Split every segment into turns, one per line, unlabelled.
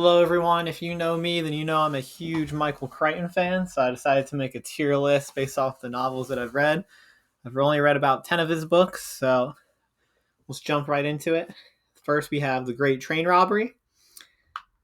Hello, everyone. If you know me, then you know I'm a huge Michael Crichton fan, so I decided to make a tier list based off the novels that I've read. I've only read about 10 of his books, so let's jump right into it. First, we have The Great Train Robbery,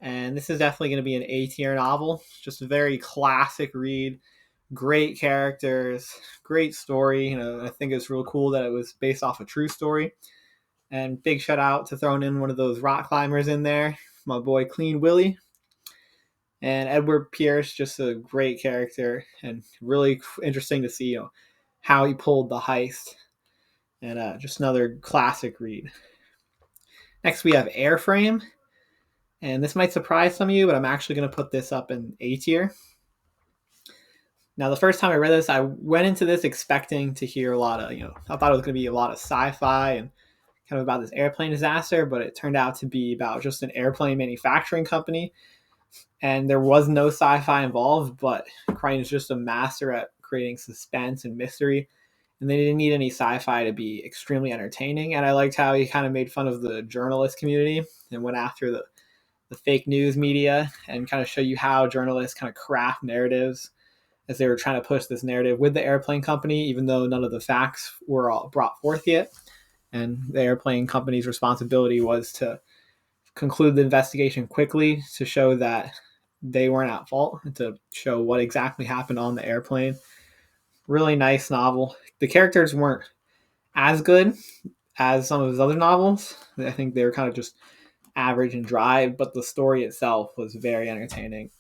and this is definitely going to be an A tier novel. Just a very classic read, great characters, great story. I think it's real cool that it was based off a true story. And big shout out to throwing in one of those rock climbers in there, my boy Clean Willie. And Edward Pierce, just a great character and really interesting to see how he pulled the heist. And just another classic read. Next, we have Airframe. And this might surprise some of you, but I'm actually going to put this up in A tier. Now, the first time I read this, I went into this expecting to hear a lot of, I thought it was going to be a lot of sci-fi and kind of about this airplane disaster, but it turned out to be about just an airplane manufacturing company. And there was no sci-fi involved, but Crichton is just a master at creating suspense and mystery. And they didn't need any sci-fi to be extremely entertaining. And I liked how he kind of made fun of the journalist community and went after the fake news media and kind of show you how journalists kind of craft narratives as they were trying to push this narrative with the airplane company, even though none of the facts were all brought forth yet. And the airplane company's responsibility was to conclude the investigation quickly to show that they weren't at fault and to show what exactly happened on the airplane. Really nice novel. The characters weren't as good as some of his other novels. I think they were kind of just average and dry, but the story itself was very entertaining.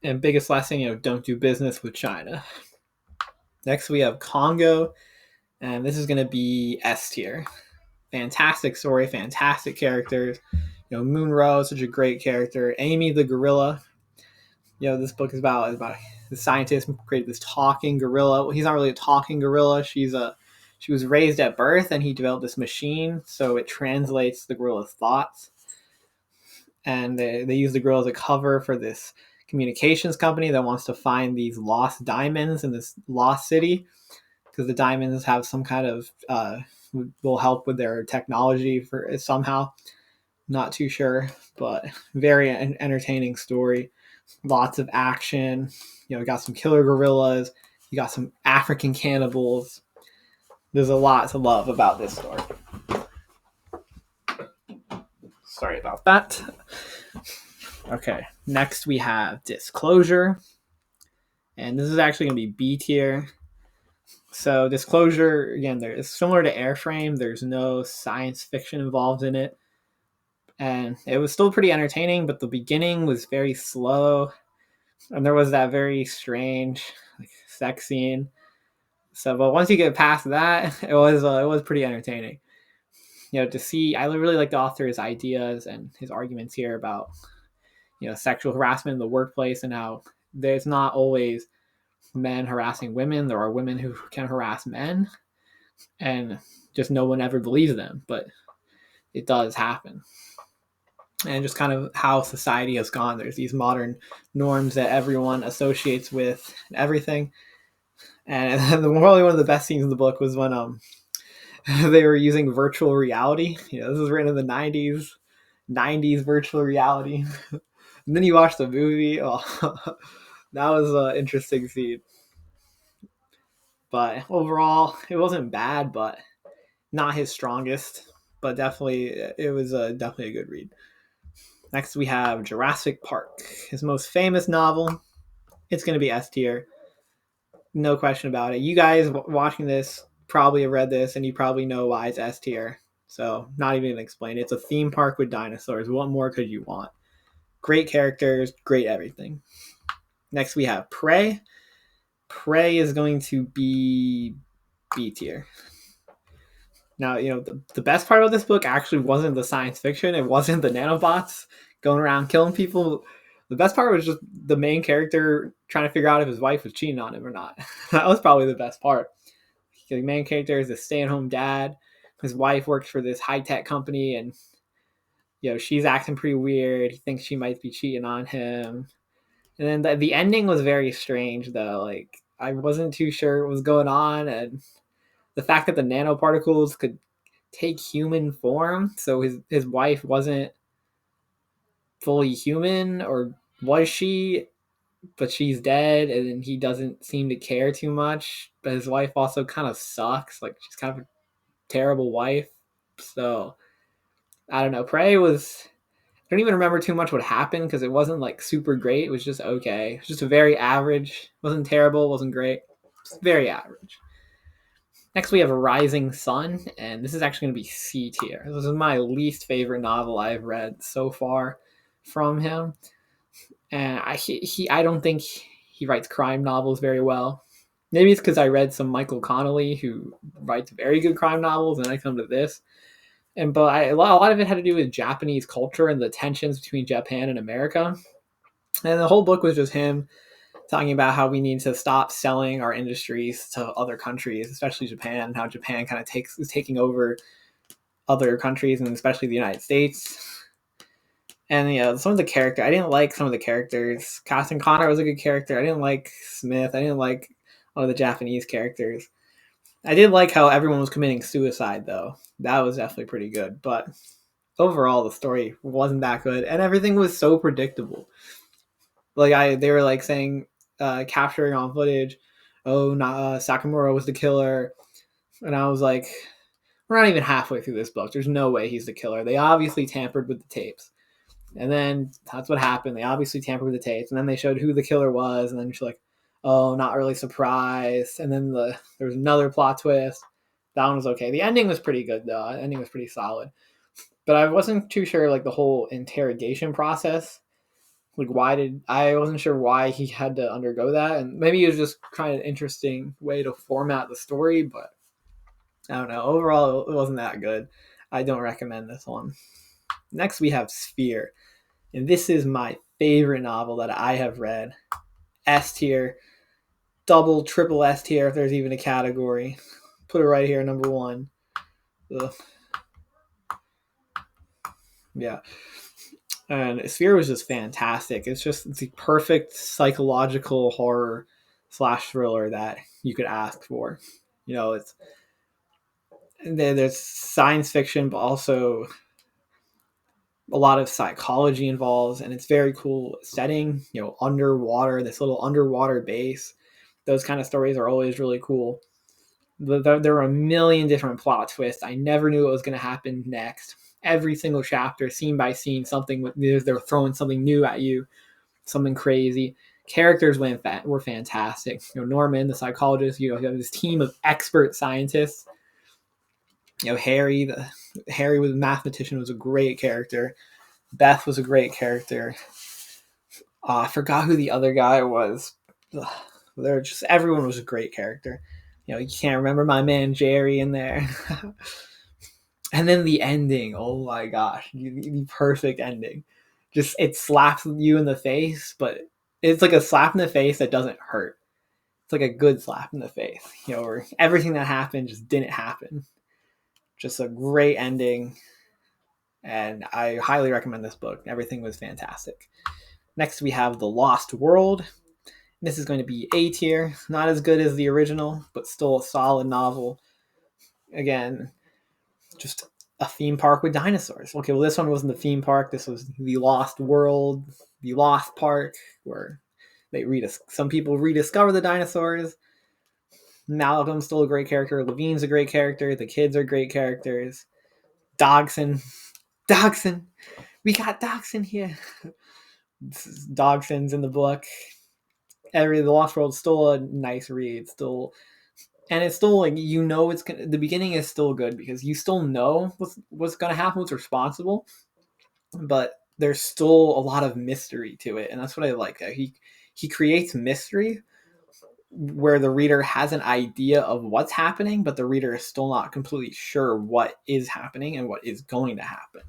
And biggest lesson, don't do business with China. Next, we have Congo, and this is going to be S tier. Fantastic story, fantastic characters. Moonroe is such a great character. Amy the gorilla. This book is about the scientist who created this talking gorilla. Well, he's not really a talking gorilla. She was raised at birth, and he developed this machine so it translates the gorilla's thoughts. And they use the gorilla as a cover for this communications company that wants to find these lost diamonds in this lost city, because the diamonds have some kind of will help with their technology for somehow. Not too sure, but very entertaining story. Lots of action. You got some killer gorillas. You got some African cannibals. There's a lot to love about this story. Sorry about that. Okay, next we have Disclosure. And this is actually going to be B tier. So Disclosure, again, it's similar to Airframe. There's no science fiction involved in it. And it was still pretty entertaining, but the beginning was very slow. And there was that very strange sex scene. So, but once you get past that, it was pretty entertaining. To see, I really like the author's ideas and his arguments here about, sexual harassment in the workplace and how there's not always men harassing women. There are women who can harass men, and just no one ever believes them, but it does happen. And just kind of how society has gone. There's these modern norms that everyone associates with everything. And probably one of the best scenes in the book was when they were using virtual reality. This was written in the 90s virtual reality. And then you watch the movie. Oh, that was an interesting scene. But overall, it wasn't bad, but not his strongest. But definitely, it was definitely a good read. Next, we have Jurassic Park, his most famous novel. It's going to be S tier. No question about it. You guys watching this probably have read this, and you probably know why it's S tier. So, not even going to explain it. It's a theme park with dinosaurs. What more could you want? Great characters, great everything. Next, we have Prey. Prey is going to be B tier. Now, the best part of this book actually wasn't the science fiction. It wasn't the nanobots going around killing people. The best part was just the main character trying to figure out if his wife was cheating on him or not. That was probably the best part. The main character is a stay-at-home dad. His wife works for this high-tech company, and she's acting pretty weird. He thinks she might be cheating on him. And then the ending was very strange, though. I wasn't too sure what was going on, and the fact that the nanoparticles could take human form, so his wife wasn't fully human, or was she? But she's dead, and he doesn't seem to care too much. But his wife also kind of sucks. Like, she's kind of a terrible wife. So I don't know. Prey was. I don't even remember too much what happened because it wasn't like super great. It was just okay. It was just a very average. It wasn't terrible. It wasn't great. Just very average. Next, we have Rising Sun, and this is actually going to be C tier. This is my least favorite novel I've read so far from him, and I don't think he writes crime novels very well. Maybe it's because I read some Michael Connelly, who writes very good crime novels, and I come to this. A lot of it had to do with Japanese culture and the tensions between Japan and America. And the whole book was just him talking about how we need to stop selling our industries to other countries, especially Japan, how Japan kind of is taking over other countries, and especially the United States. And some of the character, I didn't like some of the characters. Casting Connor was a good character. I didn't like Smith. I didn't like one of the Japanese characters. I did like how everyone was committing suicide, though. That was definitely pretty good. But overall, the story wasn't that good, and everything was so predictable. They were like saying, capturing on footage, oh, Sakamura was the killer, and I was like, we're not even halfway through this book. There's no way he's the killer. They obviously tampered with the tapes, and then that's what happened. They obviously tampered with the tapes, and then they showed who the killer was, and then she's like, oh, not really surprised. And then there was another plot twist. That one was okay. The ending was pretty good though. The ending was pretty solid, but I wasn't too sure like the whole interrogation process. I wasn't sure why he had to undergo that, and maybe it was just kind of an interesting way to format the story, but I don't know. Overall, it wasn't that good. I don't recommend this one. Next, we have Sphere, and this is my favorite novel that I have read. S tier, double, triple S tier if there's even a category. Put it right here, number one. Ugh. Yeah. And Sphere was just fantastic. It's the perfect psychological horror / thriller that you could ask for. It's there's science fiction, but also a lot of psychology involved, and it's very cool setting. Underwater, this little underwater base. Those kind of stories are always really cool. There were a million different plot twists. I never knew what was going to happen next. Every single chapter, scene by scene, they're throwing something new at you, something crazy. Characters were fantastic. Norman, the psychologist. You have this team of expert scientists. Harry was a mathematician, was a great character. Beth was a great character. I forgot who the other guy was. Everyone was a great character. You can't remember my man Jerry in there. And then the ending, oh my gosh, the perfect ending. Just, it slaps you in the face, but it's like a slap in the face that doesn't hurt. It's like a good slap in the face, where everything that happened just didn't happen. Just a great ending, and I highly recommend this book. Everything was fantastic. Next, we have The Lost World. This is going to be A tier. Not as good as the original, but still a solid novel. Again, just a theme park with dinosaurs. Okay, well, this one wasn't the theme park. This was The Lost World, The Lost Park, where some people rediscover the dinosaurs. Malcolm's still a great character. Levine's a great character. The kids are great characters. Dogson. We got Dogson here. Dogson's in the book. The Lost World's still a nice read. And it's still like, the beginning is still good because you still know what's going to happen, what's responsible, but there's still a lot of mystery to it, and that's what I like. He creates mystery where the reader has an idea of what's happening, but the reader is still not completely sure what is happening and what is going to happen.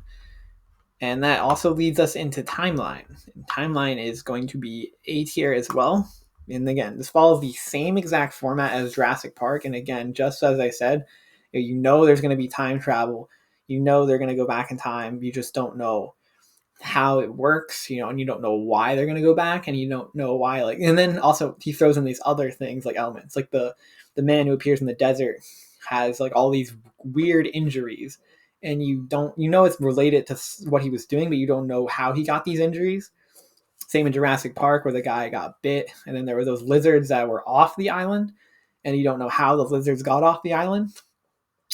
And that also leads us into Timeline. Timeline is going to be A tier as well. And again, this follows the same exact format as Jurassic Park. And again, just as I said, there's going to be time travel. They're going to go back in time. You just don't know how it works, and you don't know why they're going to go back, and you don't know why. And then also he throws in these other things like elements, like the man who appears in the desert has like all these weird injuries, and you know it's related to what he was doing, but you don't know how he got these injuries. Same in Jurassic Park, where the guy got bit, and then there were those lizards that were off the island, and you don't know how the lizards got off the island.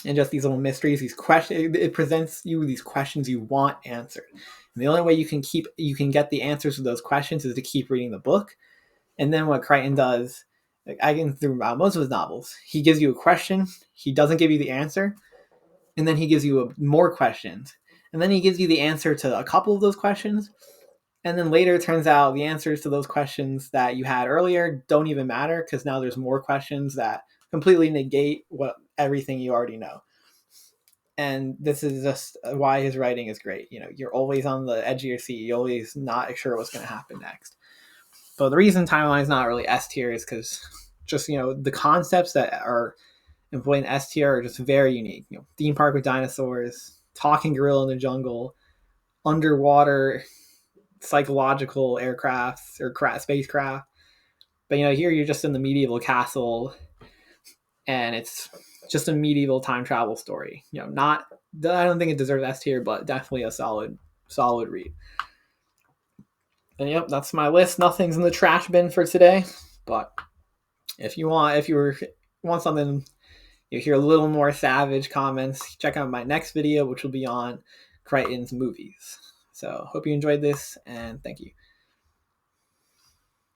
And just these little mysteries, these questions, it presents you these questions you want answered. And the only way you can get the answers to those questions is to keep reading the book. And then what Crichton does, like I can through most of his novels, he gives you a question, he doesn't give you the answer, and then he gives you more questions, and then he gives you the answer to a couple of those questions, and then later it turns out the answers to those questions that you had earlier don't even matter because now there's more questions that completely negate what everything you already know. And this is just why his writing is great. You're always on the edge of your seat. You're always not sure what's going to happen next. But the reason Timeline is not really S tier is because just the concepts that are employed in S tier are just very unique. Theme park with dinosaurs, talking gorilla in the jungle, underwater psychological aircraft or spacecraft. But here you're just in the medieval castle, and it's just a medieval time travel story. Not I don't think it deserves S tier, but definitely a solid read. And yep, that's my list. Nothing's in the trash bin for today, but if you want something, you hear a little more savage comments, check out my next video, which will be on Crichton's movies. So hope you enjoyed this, and thank you.